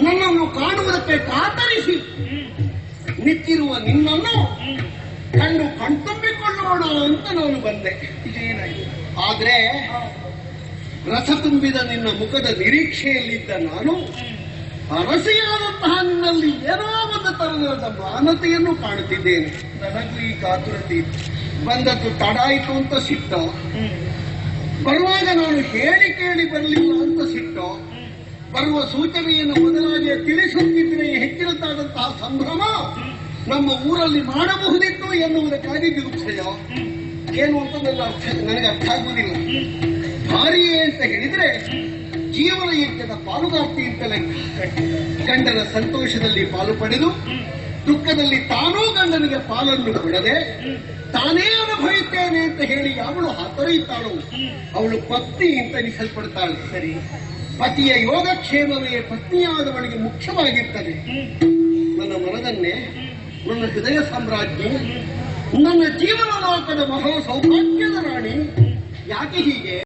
ನನ್ನನ್ನು ಕಾಣುವುದಕ್ಕೆ ಕಾತರಿಸಿ ನಿಂತಿರುವ ನಿನ್ನನ್ನು ಕಂಡು ಕಣ್ತುಂಬಿಕೊಳ್ಳೋಣ ಅಂತ ನಾನು ಬಂದೆ. ಆದ್ರೆ ರಸ ತುಂಬಿದ ನಿನ್ನ ಮುಖದ ನಿರೀಕ್ಷೆಯಲ್ಲಿದ್ದ ನಾನು ಅರಸಿಯಾದಂತಹ ನಿನ್ನಲ್ಲಿ ಏನೋ ಒಂದು ತರಹದ ಮಾನತೆಯನ್ನು ಕಾಣುತ್ತಿದ್ದೇನೆ. ನನಗೂ ಈ ಕಾತುರತೆ ಬಂದದ್ದು ತಡಾಯಿತು ಅಂತ ಸಿಟ್ಟ, ಬರುವಾಗ ನಾನು ಹೇಳಿ ಕೇಳಿ ಬರಲಿಲ್ಲ ಅಂತ ಸಿಟ್ಟ, ಬರುವ ಸೂಚನೆಯನ್ನು ಮೊದಲಾಗಿ ತಿಳಿಸುತ್ತಿದ್ರೆ ಹೆಚ್ಚಿನದಾದಂತಹ ಸಂಭ್ರಮ ನಮ್ಮ ಊರಲ್ಲಿ ಮಾಡಬಹುದಿತ್ತು ಎನ್ನುವುದಕ್ಕಾಗಿ ನಿರುತ್ಸಯ. ಏನು ಅಂತ ನನಗೆ ಅರ್ಥ ಆಗುವುದಿಲ್ಲ. ಭಾರಿಯೇ ಅಂತ ಹೇಳಿದ್ರೆ ಜೀವನ ಯಜ್ಞದ ಪಾಲುಗಾರ್ತಿ ಅಂತಲೇ ಗಂಡನ ಸಂತೋಷದಲ್ಲಿ ಪಾಲು ಪಡೆದು ದುಃಖದಲ್ಲಿ ತಾನೂ ಗಂಡನಿಗೆ ಪಾಲನ್ನು ಕೊಡದೆ ತಾನೇ ಅನುಭವಿಸ್ತೇನೆ ಅಂತ ಹೇಳಿ ಯಾವಳು ಹಾತೊರೆಯುತ್ತಾಳೋ ಅವಳು ಪತ್ನಿ ಅಂತ ಎನಿಸಲ್ಪಡ್ತಾಳೆ. ಸರಿ, ಪತಿಯ ಯೋಗಕ್ಷೇಮವೇ ಪತ್ನಿಯಾದವಳಿಗೆ ಮುಖ್ಯವಾಗಿರ್ತದೆ. ನನ್ನ ಮನದನ್ನೇ, ನನ್ನ ಹೃದಯ ಸಾಮ್ರಾಜ್ಞಿ, ನನ್ನ ಜೀವನ ಲೋಕದ ಮಹಾ ಸೌಭಾಗ್ಯದ ರಾಣಿ ಯಾಕೆ ಹೀಗೆ